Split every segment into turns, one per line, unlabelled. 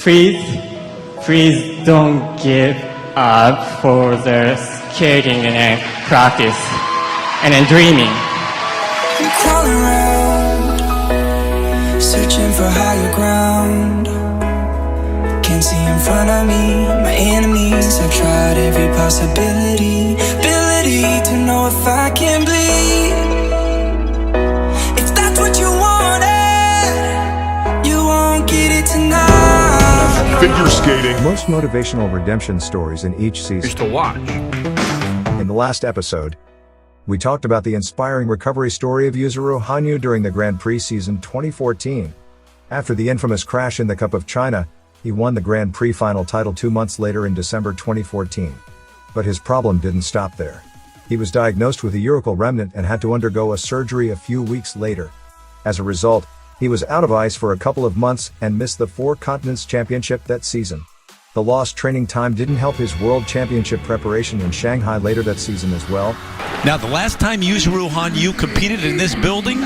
please, please don't give up for the skating and then practice and then dreaming.
I'm crawling around, searching for higher ground. Can't see in front of me, my enemies. I've tried every possibility, ability to know if I can bleed. If that's what you wanted, you won't get it tonight.
Figure skating.
Most motivational redemption stories in each season.
To watch.
In the last episode, we talked about the inspiring recovery story of Yuzuru Hanyu during the Grand Prix season 2014. After the infamous crash in the Cup of China, he won the Grand Prix Final title 2 months later in December 2014. But his problem didn't stop there. He was diagnosed with a urachal remnant and had to undergo a surgery a few weeks later. As a result, he was out of ice for a couple of months and missed the Four Continents Championship that season. The lost training time didn't help his World Championship preparation in Shanghai later that season as well.
Now, the last time Yuzuru Hanyu competed in this building,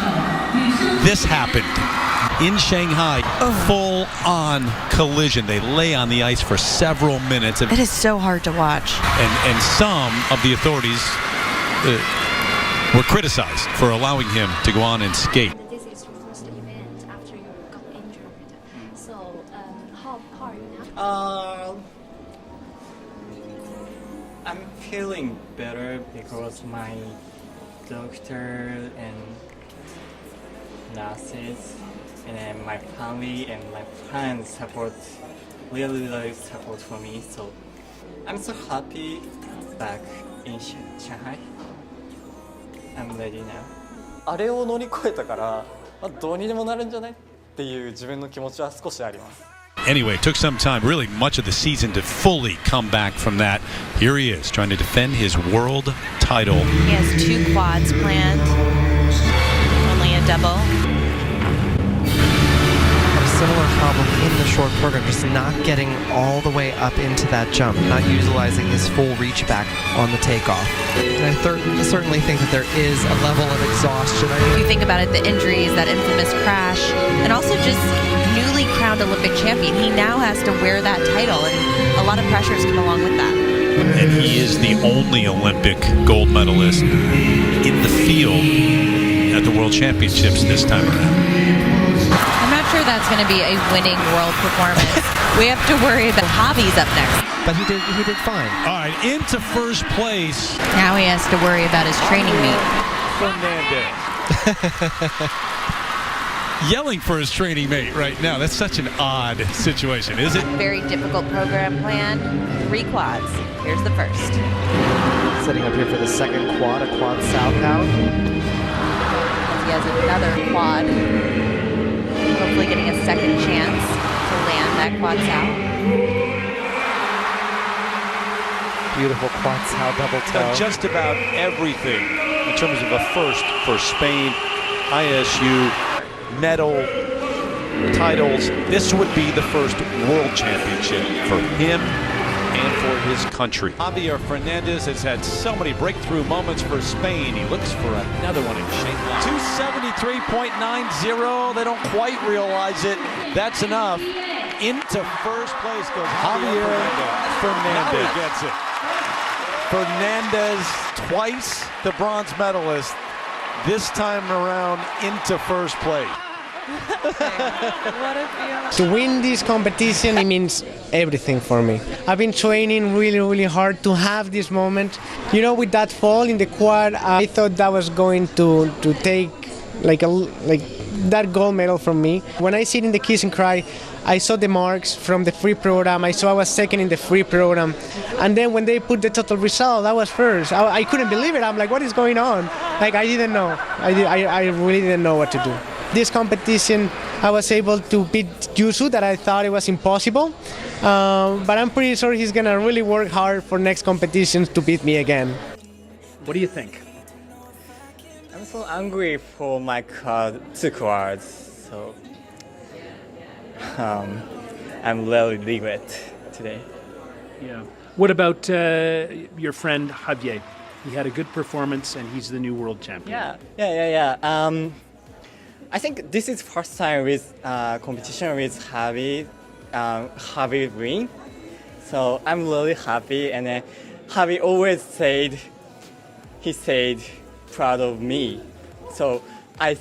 this happened. In Shanghai, a full-on collision. They lay on the ice for several minutes.
It is so hard to watch.
And some of the authorities were criticized for allowing him to go on and skate.
This is your first event after you got injured. So, how are you now?
I'm feeling better because my doctor and nurses and then my family and my friends really support for me. So I'm so happy back in Shanghai. I'm ready now.
あれを乗り越えたから、どうにでもなるんじゃないっていう自分の気持ちは少しあります。
Anyway, it took some time, really much of the season, to fully come back from that. Here he is, trying to defend his world title.
He has 2 quads planned, only a double.
Had a similar problem in the short program, just not getting all the way up into that jump, not utilizing his full reach back on the takeoff. And I certainly think that there is a level of exhaustion.
If you think about it, the injuries, that infamous crash, and also just newly crowned Olympic champion, he now has to wear that title, and a lot of pressures come along with that.
And he is the only Olympic gold medalist in the field at the World Championships this time around.
I'm not sure that's going to be a winning world performance. We have to worry about Javi's up next.
But he did fine.
All right, into first place.
Now he has to worry about his training meet.
Fernandez. Yelling for his training mate right now. That's such an odd situation, is it?
Very difficult program planned. 3 quads. Here's the first.
Setting up here for the second quad, a quad southbound.
He has another quad. Hopefully getting a second chance to land that quad south.
Beautiful quad south double toe.
Just about everything in terms of a first for Spain, ISU, medal, titles. This would be the first world championship for him and for his country. Javier Fernandez has had so many breakthrough moments for Spain. He looks for another one in Shanghai. 273.90. They don't quite realize it. That's enough. Into first place goes Javier Fernandez. Now he gets it. Fernandez, twice the bronze medalist. This time around into first place.
To win this competition, it means everything for me. I've been training really hard to have this moment. You know, with that fall in the quad, I thought that was going to take like that gold medal from me. When I sit in the kiss and cry, I saw the marks from the free program. I saw I was second in the free program. And then when they put the total result, I was first. I couldn't believe it. I'm like, what is going on? Like, I didn't know. I really didn't know what to do. This competition, I was able to beat Yuzu, that I thought it was impossible. But I'm pretty sure he's going to really work hard for next competitions to beat me again.
What do you think? I'm so angry for my 2 quads. So I'm really regret today.
Yeah. What about your friend Javier? He had a good performance and he's the new world champion.
Yeah. I think this is first time with competition with Javi Javier win. So I'm really happy, and then Javier always said, he said, proud of me. So I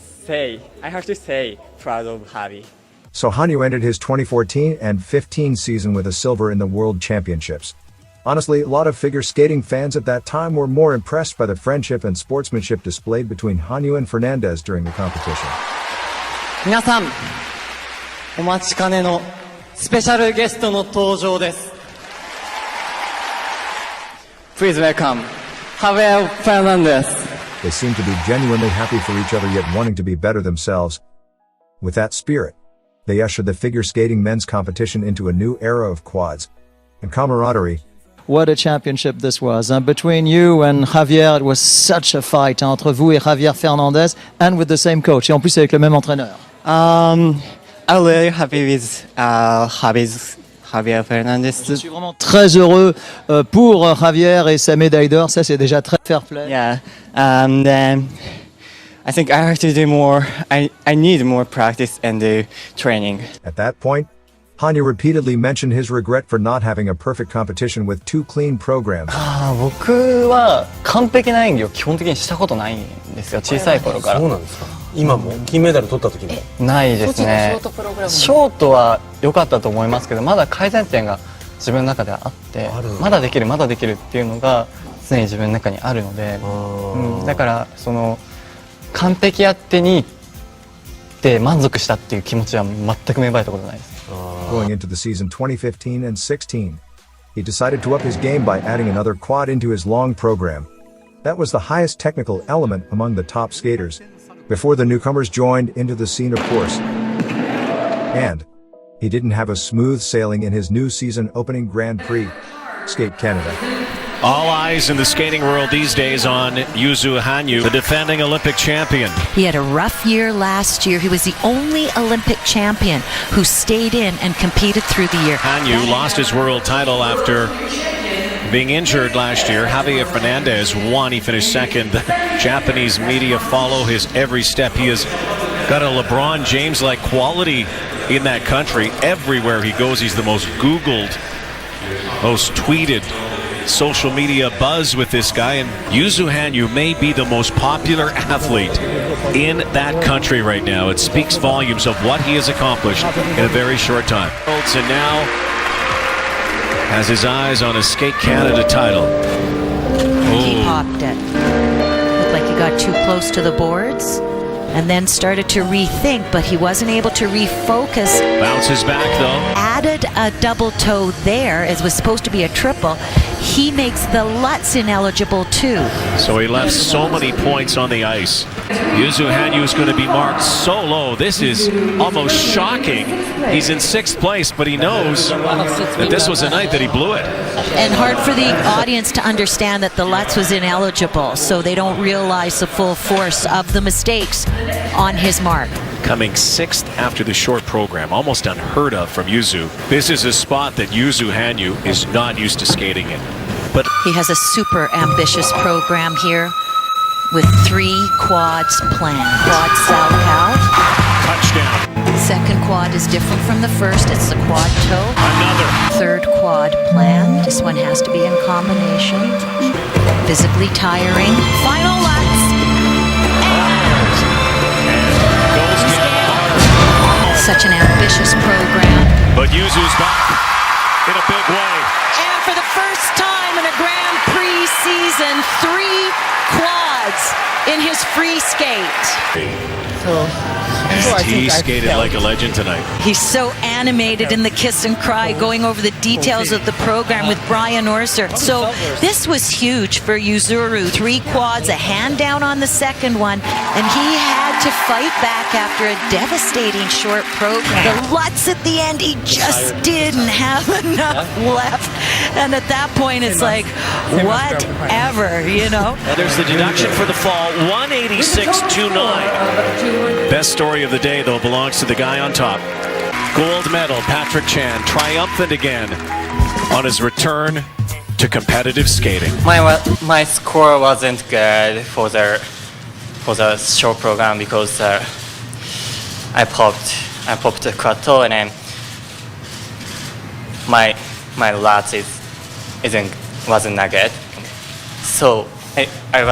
have to say, proud of Javier.
So Hanyu ended his 2014 and 15 season with a silver in the World Championships. Honestly, a lot of figure skating fans at that time were more impressed by the friendship and sportsmanship displayed between Hanyu and Fernandez during the competition.
皆さん、お待ちかねのスペシャルゲストの登場です。Please welcome Javier Fernandez.
They seemed to be genuinely happy for each other yet wanting to be better themselves. With that spirit, they ushered the figure skating men's competition into a new era of quads and camaraderie.
What a championship this was. Between you and Javier, it was such a fight entre vous et Javier Fernandez, and with the same coach, et en plus avec le même entraîneur.
I'm really happy with Javier Fernandez.
Je suis vraiment très heureux pour Javier et sa médaille d'or. Ça, c'est déjà très fair play.
Yeah, and then I think I have to do more. I need more practice and training.
At that point, Hanyu repeatedly mentioned his regret for not having a perfect competition with 2 clean programs.
僕は完璧な演技を基本的にしたことないんですよ、小さい頃から。
そうなんですか。今も金メダル取った時も
ないですね。ショートは良かったと思いますけど、まだ改善点が自分の中ではあって、まだできるっていうのが常に自分の中にあるので、だからその完璧やってにって満足したっていう気持ちは全く芽生えたことないです。
Going into the season 2015 and 16, he decided to up his game by adding another quad into his long program. That was the highest technical element among the top skaters, before the newcomers joined into the scene, of course. And he didn't have a smooth sailing in his new season opening Grand Prix, Skate Canada.
All eyes in the skating world these days on Yuzuru Hanyu, the defending Olympic champion.
He had a rough year last year. He was the only Olympic champion who stayed in and competed through the year.
Hanyu lost his world title after being injured last year. Javier Fernandez won. He finished second. The Japanese media follow his every step. He has got a LeBron James-like quality in that country. Everywhere he goes, he's the most Googled, most tweeted social media buzz with this guy, and Yuzuru Hanyu may be the most popular athlete in that country right now. It speaks volumes of what he has accomplished in a very short time. And now has his eyes on a Skate Canada title.
He popped it. Looked like he got too close to the boards and then started to rethink, but he wasn't able to refocus.
Bounces back though.
Added a double toe there, as was supposed to be a triple. He makes the Lutz ineligible too.
So he left so many points on the ice. Yuzuru Hanyu is going to be marked so low. This is almost shocking. He's in 6th place, but he knows that this was a night that he blew it.
And hard for the audience to understand that the Lutz was ineligible, so they don't realize the full force of the mistakes on his mark.
Coming 6th after the short program, almost unheard of from Yuzu. This is a spot that Yuzuru Hanyu is not used to skating in. But
he has a super ambitious program here with 3 quads planned. Quad Salchow.
Touchdown.
Second quad is different from the first. It's the quad toe.
Another.
Third quad planned. This one has to be in combination. Physically tiring. Final Lutz. Such an ambitious program.
But Yuzu's back in a big way.
And for the first time in a Grand Prix season, 3 quads in his free skate.
He skated like a legend tonight.
He's so animated in the kiss and cry, going over the details of the program with Brian Orser. So this was huge for Yuzuru. 3 quads, a hand down on the second one, and he had to fight back after a devastating short program. The Lutz at the end, he just didn't have enough left. And at that point, it's like, whatever, you know?
There's the deduction for the fall, 186.29. Best story of the day, though, belongs to the guy on top. Gold medal, Patrick Chan, triumphant again on his return to competitive skating.
My score wasn't good for the short program because I popped the quad toe, and then
my lats wasn't that good. So I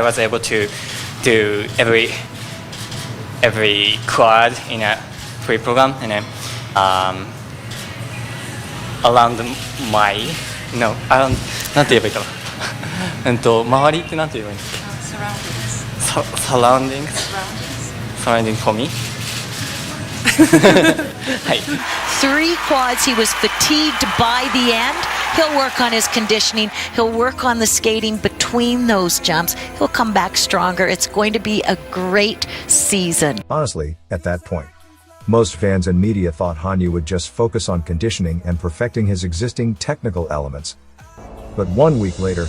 was able to do every quad in a pre-program, and then around myなんて言えばいいかな周りってなんて言えばいいんですかsurrounding for me はい
3 quads, he was fatigued by the end. He'll work on his conditioning. He'll work on the skating between those jumps. He'll come back stronger. It's going to be a great season.
Honestly, at that point, most fans and media thought Hanyu would just focus on conditioning and perfecting his existing technical elements. But 1 week later,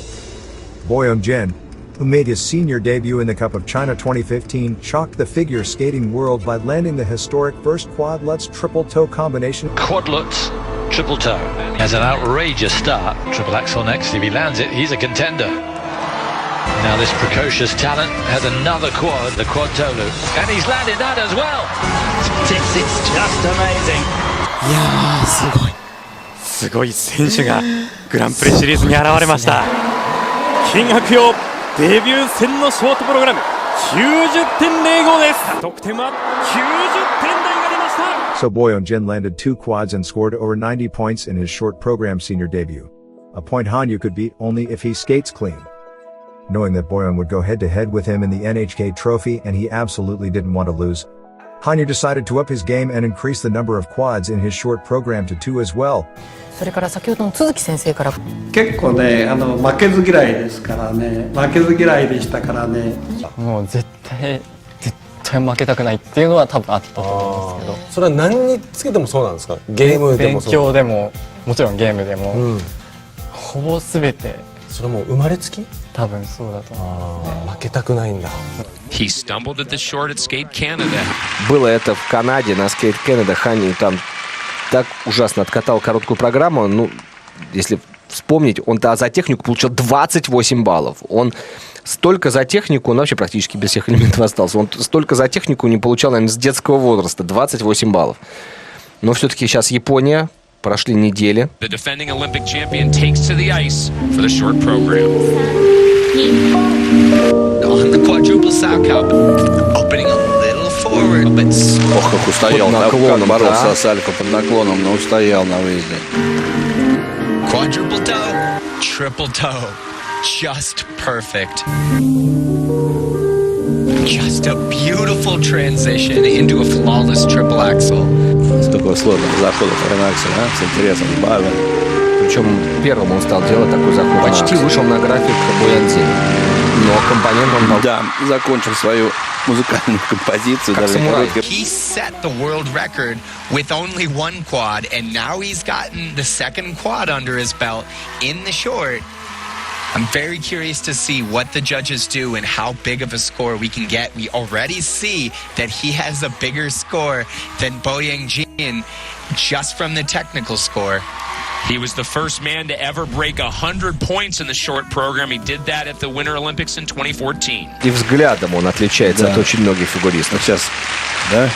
Boyang Jin, who made his senior debut in the Cup of China 2015, shocked the figure skating world by landing the historic first quad Lutz triple toe combination.
Quad Lutz triple toe. He has an outrageous start. Triple axel next. If he lands it, he's a contender. Now this precocious talent has another quad, the quad toe loop. And he's landed that as well. It's just amazing.
いやー、すごい選手がグランプリシリーズに現れました。金博洋デビュー戦のショートプログラム 90.05 です。得点は90点台が出ました。
So Boyang Jin landed 2 quads and scored over 90 points in his short program senior debut. A point Hanyu could beat only if he skates clean. Knowing that Boyang would go head-to-head with him in the NHK Trophy and he absolutely didn't want to lose, Hanyu decided to up his game and increase the number of quads in his short program to 2 as well.
それから先ほどの都築先生から
結構ね負けず嫌いですからね負けず嫌いでしたからね
もう絶対負けたくないっていうのは多分あったと思うんですけど
それは何につけてもそうなんですかゲームでも
勉強でももちろんゲームでも、ほぼ全て
それも生まれつき
多分そうだと思う、
負けたくないんだ
He stumbled at the short at Skate Canada.
Было это в Канаде на Skate Canada. Ханью там так ужасно откатал короткую программу. Ну, если вспомнить, он-то за технику получил 28 баллов. Он столько за технику, он вообще практически без всех элементов остался. Он столько за технику не получал, наверное, с детского возраста. 28 баллов. Но все-таки сейчас Япония. Прошли недели.
The defending Olympic champion takes to the ice for the short program. On the quadruple sow cup, opening a little forward, but
ох, как устоял, как боролся с Алько под наклоном, но устоял на выезде.
Quadruple toe, triple toe, just perfect. Just a beautiful transition into a flawless triple axel.
Такой сложный заход Фернандеса, с интересом добавил.
Причем первым он стал делать такой заход. Почти вышел на график Boyang Jin. Но компонент он дал.
Да, закончил свою музыкальную композицию.
He set the world record with only 1 quad, and now he's gotten the 2nd quad under his belt in the short. I'm very curious to see what the judges do and how big of a score we can get. We already see that he has a bigger score than Boyang Jin just from the technical score. He was the first man to ever break 100 points in the short program. He did that at the Winter Olympics in 2014.
И взглядом он отличается от очень многих фигуристов.
Сейчас, да?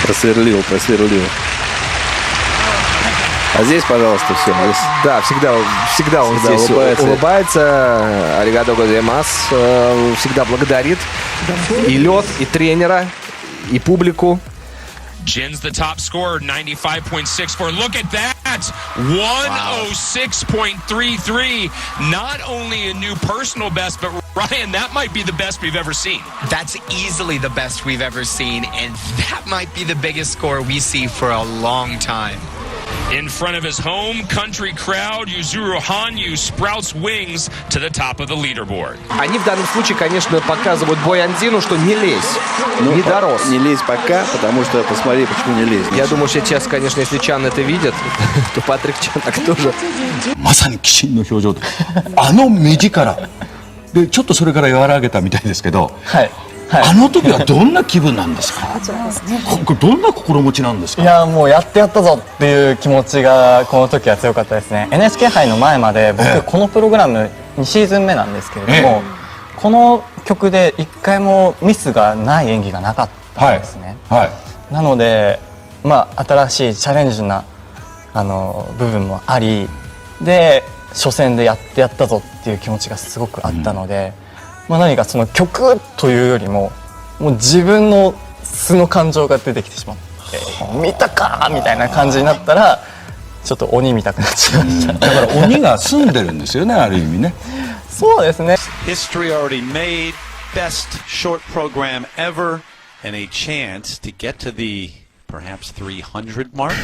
Просверлил. А здесь, пожалуйста, все.
Да, всегда он здесь улыбается. Аригато гозаимас. Всегда благодарит и лед, и тренера, и публику.
Jin's the top scorer, 95.64. Look at that! 106.33. Not only a new personal best, but Ryan, that might be the best we've ever seen. That's easily the best we've ever seen, and that might be the biggest score we see for a long time. In front of his home country crowd, Yuzuru Hanyu sprouts wings to the top of the leaderboard.
Они в данном случае, конечно, показывают Boyang Jinu, что не лезь, не дорос.
Не лезь пока, потому что посмотри, почему не лезь.
Я думаю, сейчас, конечно, если Чан это видит, то Патрик Чан так тоже.
まさに鬼神の表情とあの目力でちょっとそれから和らげたみたいですけど、あの時はどんな気分なんですか。どんな心持ちなんですか。
いやもうやってやったぞっていう気持ちがこの時は強かったですね。NHK 杯の前まで僕このプログラム2シーズン目なんですけれども、この曲で1回もミスがない演技がなかったんですね。なので新しいチャレンジな部分もありで初戦でやってやったぞっていう気持ちがすごくあったので、何かその曲というよりももう自分の素の感情が出てきてしまって見たかみたいな感じになったらちょっと鬼見たくなっちゃいました。
だから鬼が住んでるんですよね、ある意味ね。
そうですね。
History already made, best short program ever, and a chance to get to the perhaps 300 mark.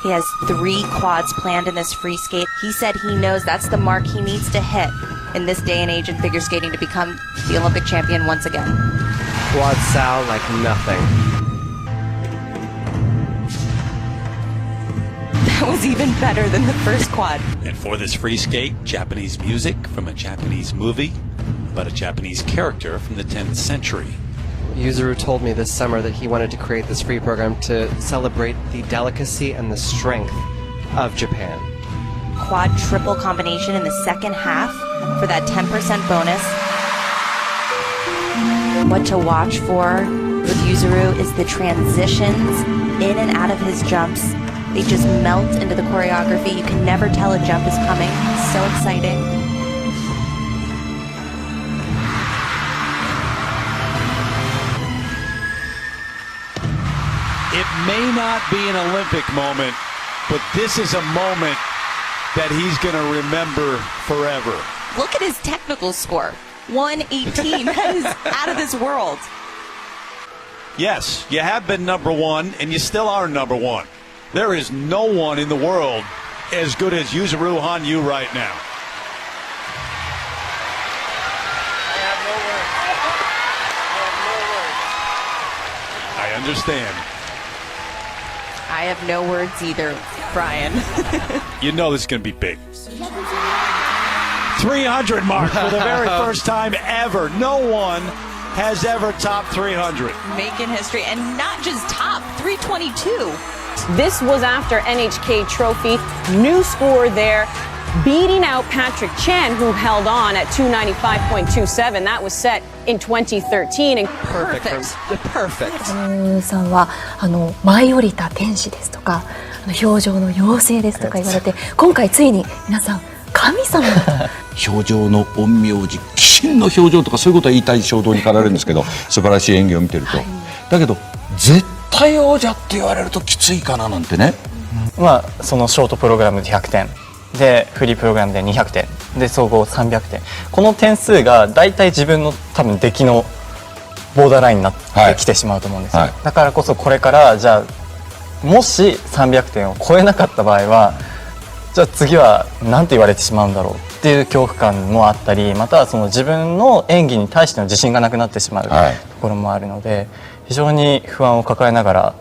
He has 3 quads planned in this free skate. He said he knows that's the mark he needs to hit in this day and age in figure skating to become the Olympic champion once again.
Quads sound like nothing.
That was even better than the first quad.
And for this free skate, Japanese music from a Japanese movie about a Japanese character from the 10th century.
Yuzuru told me this summer that he wanted to create this free program to celebrate the delicacy and the strength of Japan.
Quad triple combination in the second half for that 10% bonus. What to watch for with Yuzuru is the transitions in and out of his jumps. They just melt into the choreography. You can never tell a jump is coming. It's so exciting.
It may not be an Olympic moment, but this is a moment that he's going to remember forever.
Look at his technical score. 118. That is out of this world.
Yes, you have been number one, and you still are number one. There is no one in the world as good as Yuzuru Hanyu right now. I understand.
I have no words either, Brian.
You know this is going to be big. 300 mark for the very first time ever. No one has ever topped 300.
Making history, and not just top, 322.
This was after NHK Trophy. New score there, beating out Patrick Chan, who held on at 295.27. That was set in 2013. And
perfect.
Perfect.
さんは舞い降りた天使ですとか表情の妖精ですとか言われて、今回ついに皆さん神様だと。
表情の陰陽師、鬼神の表情とかそういうことは言いたい衝動に駆られるんですけど、素晴らしい演技を見てると、だけど絶対王者って言われるときついかななんてね。
そのショートプログラムで100点でフリープログラムで200点で総合300点、この点数が大体自分の多分出来のボーダーラインになってきてしまうと思うんですよ、だからこそこれからじゃあもし300点を超えなかった場合はじゃあ次は何て言われてしまうんだろうっていう恐怖感もあったり、またはその自分の演技に対しての自信がなくなってしまうところもあるので、非常に不安を抱えながら、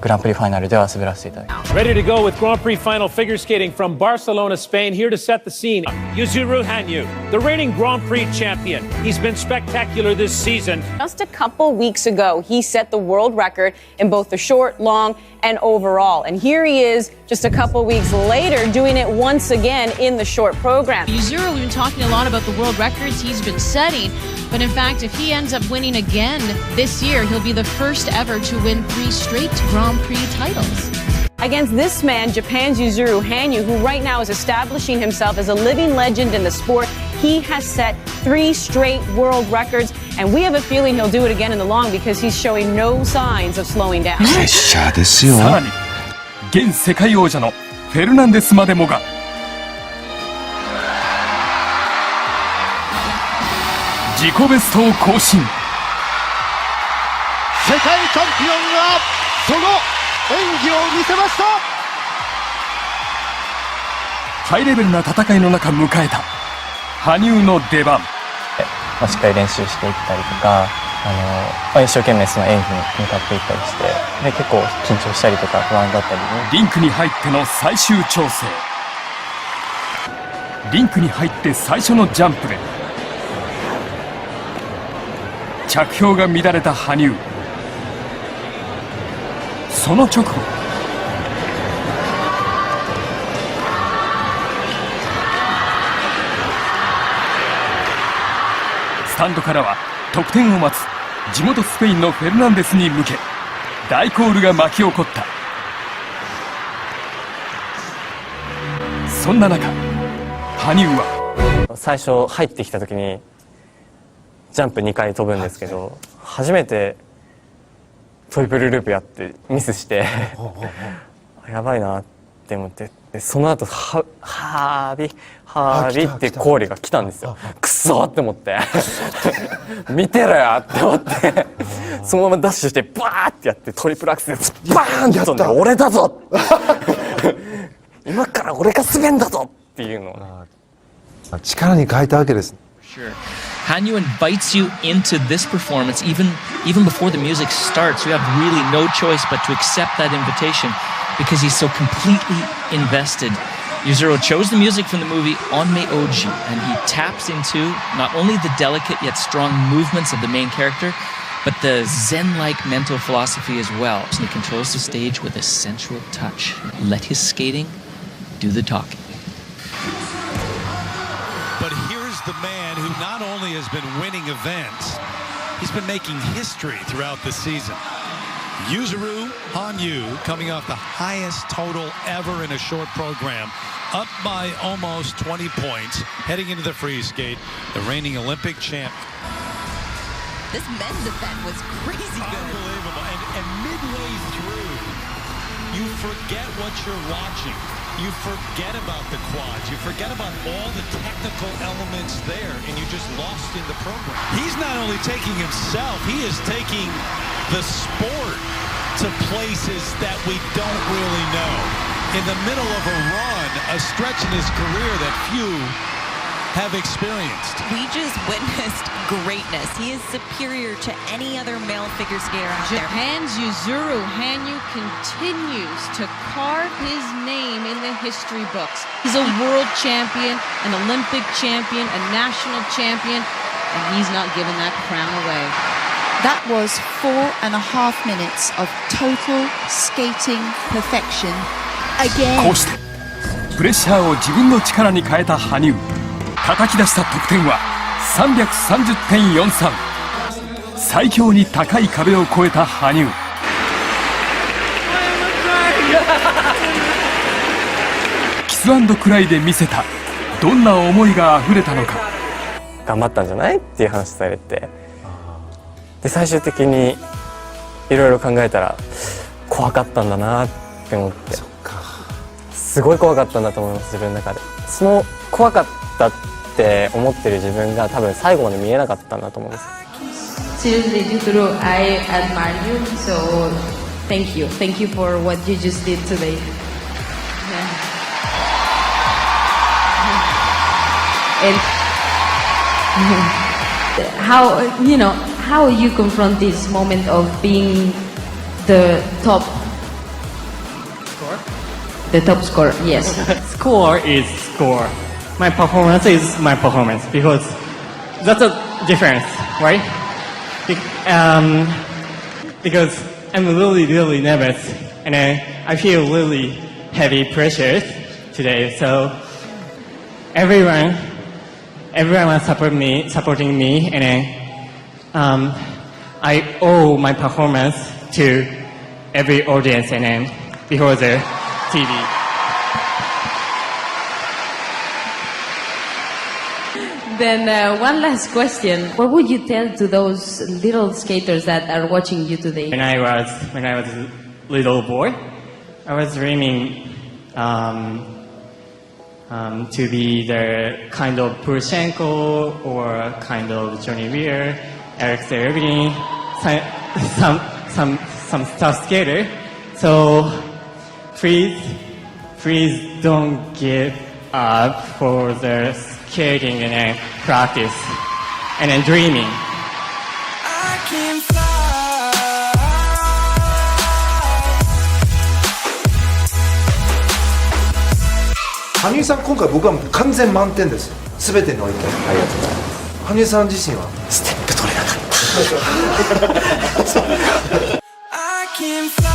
グランプリファイナルでは滑らせていただきます。
Ready to go with Grand Prix Final figure skating from Barcelona, Spain. Here to set the scene, Yuzuru Hanyu, the reigning Grand Prix champion. He's been spectacular this season.
Just a couple weeks ago, he set the world record in both the short, long, and overall. And here he is just a couple weeks later doing it once again in the short program.
Yuzuru, we've been talking a lot about the world records he's been setting, but in fact, if he ends up winning again this year, he'll be the first ever to win 3 straight Grand Prix titles.
Against this man, Japan's Yuzuru Hanyu, who right now is establishing himself as a living legend in the sport. He has set 3 straight world records, and we have a feeling he'll do it again in the long because he's showing no signs of slowing down.
プレッシャーですよ。
さらに現世界王者のフェルナンデスまでもが自己ベストを更新。
世界チャンピオンがその演技を見せました。
ハイレベルな戦いの中迎えた羽生の出番。
しっかり練習していったりとか、一生懸命その演技に向かっていったりして、で結構緊張したりとか不安だったり、
リンクに入っての最終調整。リンクに入って最初のジャンプで着氷が乱れた羽生。その直後、スタンドからは得点を待つ地元スペインのフェルナンデスに向け大コールが巻き起こった。
そんな中羽生は
最初入ってきた時にジャンプ2回飛ぶんですけど、初めてトリプルループやってミスしてやばいなって思って、でその後はーびってコールが来たんですよ。くそーって思って見てろよって思ってそのままダッシュしてバーってやってトリプルアクセルバーンって飛んで、俺だぞ今から俺が滑んだぞっていうのを
力に変えたわけです。
Sure. Hanyu invites you into this performance even before the music starts. You have really no choice but to accept that invitation because he's so completely invested. Yuzuru chose the music from the movie Onmei Oji, and he taps into not only the delicate yet strong movements of the main character, but the Zen-like mental philosophy as well. And he controls the stage with a sensual touch. Let his skating do the talking.
But here's the man who not only has been winning events, he's been making history throughout the season. Yuzuru Hanyu coming off the highest total ever in a short program, up by almost 20 points, heading into the free skate, the reigning Olympic champ.
This men's event was crazy good.
Unbelievable. And midway through, you forget what you're watching. You forget about the quads. You forget about all the technical elements there, and you just lost in the program. He's not only taking himself, he is taking the sport to places that we don't really know. In the middle of a run, a stretch in his career that few have experienced.
We just witnessed greatness. He is superior to any other male figure skater out there.
Japan's Yuzuru Hanyu continues to carve his name in the history books. He's a world champion, an Olympic champion, a national champion, and he's not giving that crown away.
That was 4.5 minutes of total skating perfection. Again.
こうしてプレッシャーを自分の力に変えた羽生。叩き出した得点は 330.43。 最強に高い壁を越えた羽生。キス&クライで見せたどんな思いがあふれたのか。
頑張ったんじゃないっていう話されて、で最終的にいろいろ考えたら怖かったんだなって思って、すごい怖かったんだと思います。自分の中でその怖かったって思ってる自分が多分最後まで見えなかったんだと思うんです。
Seriously, Yuzuru, I admire you, so thank you. Thank you for what you just did today. And how you confront this moment of being the top
score?
The top scorer, yes.
Score is score. My performance is my performance because that's a difference, right? Because I'm really nervous and I feel really heavy pressure today. So everyone was supporting me, and I owe my performance to every audience and before the TV.
Then one last question. What would you tell to those little skaters that are watching you today?
When I was a little boy, I was dreaming to be the kind of Poroshenko or kind of Yuzuvier, Alex Ervin, some tough skater. So please don't give up for the skating and practice and then dreaming.
羽生さん、今回僕は完全満点です。すべてにおいて。ありがとうございます。羽生さん自身はステップ取れなかった。